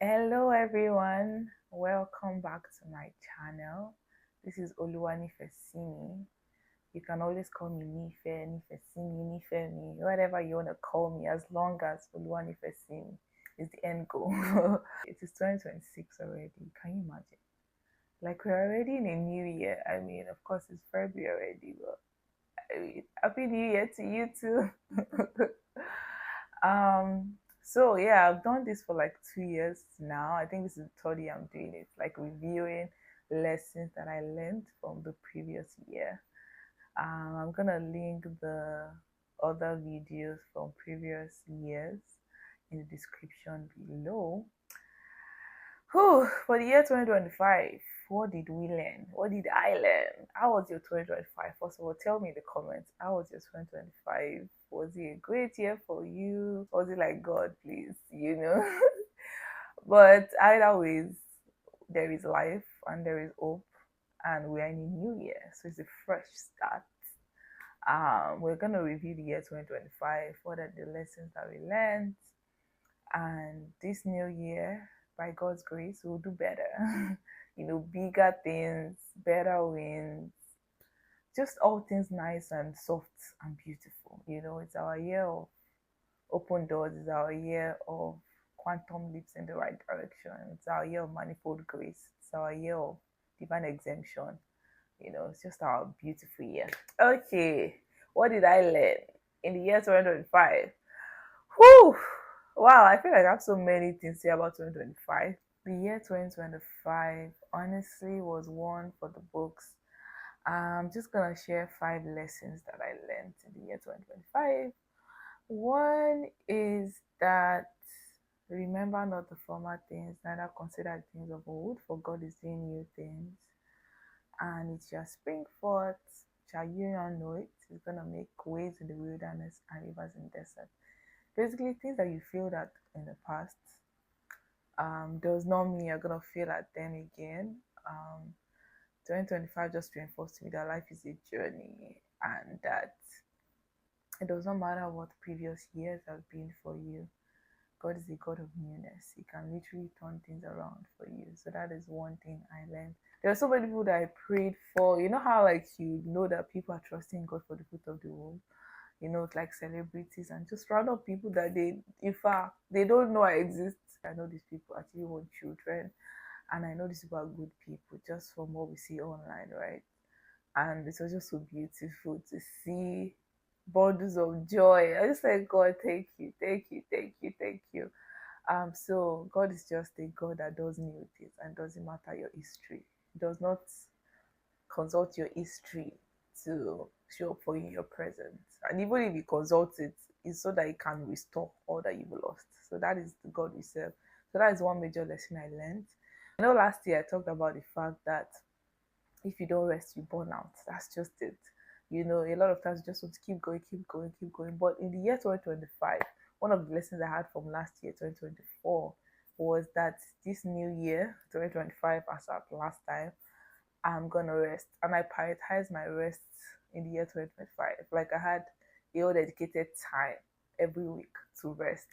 Hello everyone, welcome back to my channel. This is Oluwanifesimi. You can always call me Nife, Nifesimi, Nifemi, whatever you want to call me, as long as Oluwanifesimi is the end goal. It is 2026 already. Can you imagine? Like we're already in a new year. I mean, of course it's February already, but I mean, Happy New Year to you too. So yeah, I've done this for like 2 years now. I think this is the third year I'm doing it, like reviewing lessons that I learned from the previous year. I'm gonna link the other videos from previous years in the description below. Whew, for the year 2025, what did we learn? What did I learn? How was your 2025? First of all, tell me in the comments. How was your 2025? Was it a great year for you? Was it like God, please? But either ways, there is life and there is hope, and we are in a new year, so it's a fresh start. We're gonna review the year 2025. What are the lessons that we learned? And this new year, by God's grace, we'll do better. Bigger things, better wins, just all things nice and soft and beautiful. It's our year of open doors, it's our year of quantum leaps in the right direction, it's our year of manifold grace, it's our year of divine exemption. It's just our beautiful year. Okay, what did I learn in the year 2025? Whew! Wow, I feel like I have so many things to say about 2025. The year 2025 honestly was one for the books. I'm just gonna share 5 lessons that I learned in the year 2025. One is that remember not the former things, neither consider things of old, for God is doing new things, and it shall spring forth. Shall you not know it? It's gonna make ways in the wilderness and rivers in the desert. Basically, things that you failed at in the past does not mean you're gonna fail at them again. 2025 just reinforced to me that life is a journey, and that it does not matter what previous years have been for you. God is a God of newness. He can literally turn things around for you. So that is one thing I learned. There are so many people that I prayed for. You know how like you know that people are trusting God for the fruit of the womb? It's like celebrities and just random people that in fact, they don't know I exist. I know these people actually want children, and I know these people are good people just from what we see online, right? And it was just so beautiful to see bundles of joy. I just like, God, thank you, thank you, thank you, thank you. So God is just a God that does new things and doesn't matter your history. He does not consult your history to show up for you in your present. And even if he consults it, it's so that he can restore all that you've lost. So that is the God we serve. So that is one major lesson I learned. Last year I talked about the fact that if you don't rest, you burn out. That's just it. A lot of times you just want to keep going, keep going, keep going. But in the year 2025, one of the lessons I had from last year, 2024, was that this new year, 2025, as at last time, I'm gonna rest. And I prioritize my rest in the year 2025. Like I had a whole dedicated time every week to rest.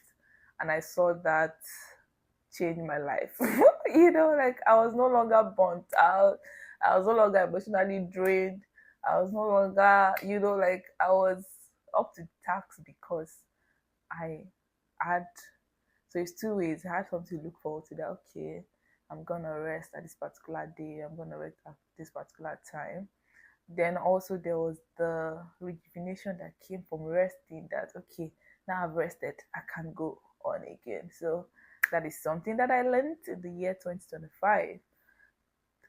And I saw that change my life. Like I was no longer burnt out. I was no longer emotionally drained. I was no longer, like I was up to task because I had, so it's two ways. I had something to look forward to that, okay, I'm gonna rest at this particular day, I'm gonna rest at this particular time. Then also there was the rejuvenation that came from resting, that okay, now I've rested, I can go on again. So that is something that I learned in the year 2025.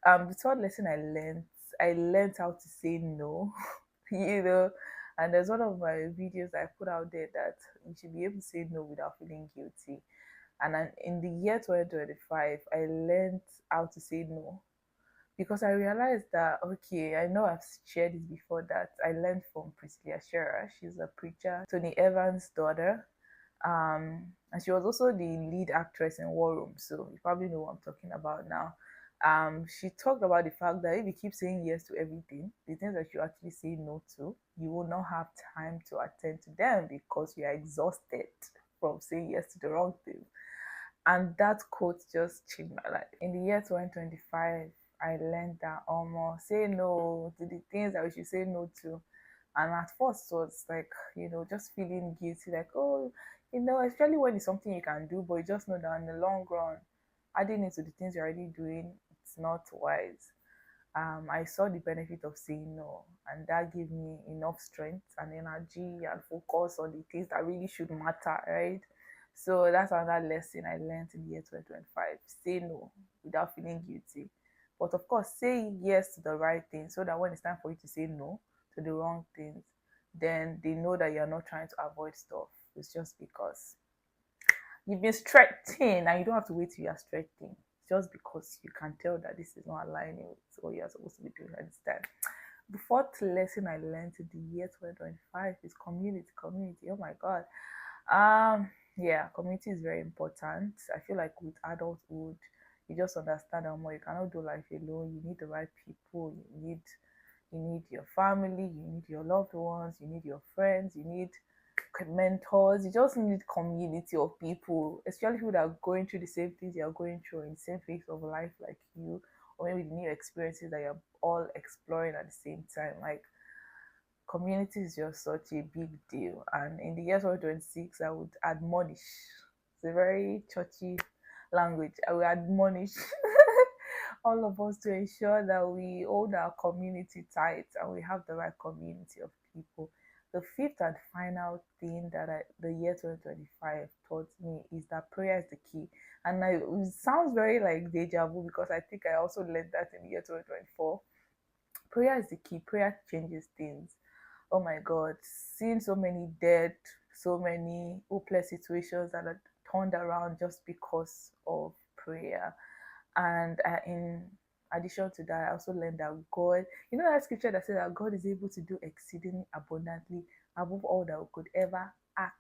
The third lesson I learned how to say no. you know and there's one of my videos I put out there that you should be able to say no without feeling guilty. And then in the year 2025, I learned how to say no, because I realized that, okay, I know I've shared this before, that I learned from Priscilla Shearer. She's a preacher, Tony Evans' daughter. And she was also the lead actress in War Room, so you probably know what I'm talking about now. She talked about the fact that if you keep saying yes to everything, the things that you actually say no to, you will not have time to attend to them because you are exhausted from saying yes to the wrong thing. And that quote just changed my life. In the year 2025, I learned that almost say no to the things that we should say no to. And at first, it was like, just feeling guilty, like, oh, especially when it's something you can do, but you just know that in the long run, adding it to the things you're already doing, it's not wise. I saw the benefit of saying no, and that gave me enough strength and energy and focus on the things that really should matter, right? So that's another lesson I learned in the year 2025. Say no without feeling guilty. But of course, say yes to the right thing so that when it's time for you to say no to the wrong things, then they know that you're not trying to avoid stuff. It's just because you've been stretching and you don't have to wait till you're stretching just because you can tell that this is not aligning with what you're supposed to be doing at this time. The fourth lesson I learned in the year 2025 is community. Community. Oh my God. Yeah, community is very important. I feel like with adulthood, you just understand that more you cannot do life alone. You need the right people. You need your family. You need your loved ones. You need your friends. You need mentors. You just need community of people, especially people that are going through the same things you're going through in the same phase of life like you, or maybe the new experiences that you're all exploring at the same time. Like community is just such a big deal. And in the year 2026, I would admonish. It's a very churchy language. I will admonish all of us to ensure that we hold our community tight and we have the right community of people. The fifth and final thing that the year 2025 taught me is that prayer is the key. And it sounds very like deja vu because I think I also learned that in the year 2024. Prayer is the key. Prayer changes things. Oh my God, seeing so many dead, so many hopeless situations that are turned around just because of prayer. And in addition to that, I also learned that God, that scripture that says that God is able to do exceedingly abundantly above all that we could ever ask,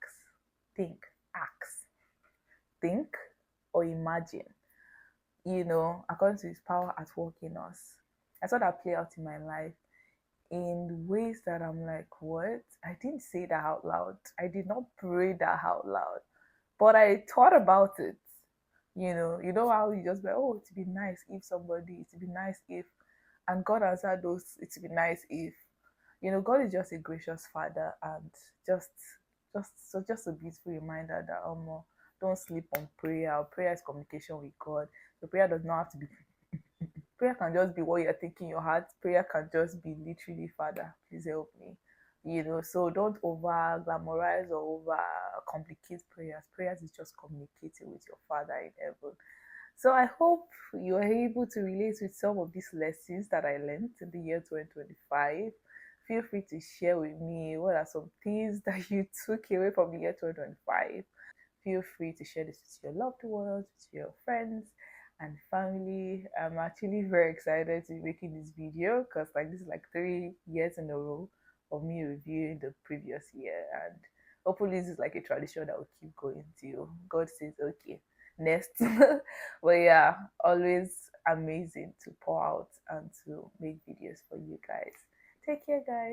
think, ask, think, or imagine, according to his power at work in us. I saw that play out in my life in ways that I'm like, what? I didn't say that out loud. I did not pray that out loud. But I thought about it. You know how you just be like, oh, it'd be nice if somebody, it'd be nice if, and God answered those, it'd be nice if. God is just a gracious father, and just just a beautiful reminder that don't sleep on prayer. Prayer is communication with God. The prayer does not have to be prayer can just be what you're thinking in your heart. Prayer can just be literally, Father, please help me. So don't over glamorize or over complicate prayers. Prayers is just communicating with your Father in heaven. So I hope you are able to relate with some of these lessons that I learned in the year 2025. Feel free to share with me what are some things that you took away from the year 2025. Feel free to share this with your loved ones, with your friends and family. I'm actually very excited to be making this video because this is like 3 years in a row of me reviewing the previous year, and hopefully this is like a tradition that will keep going till God says okay next. But yeah, always amazing to pour out and to make videos for you guys. Take care, guys.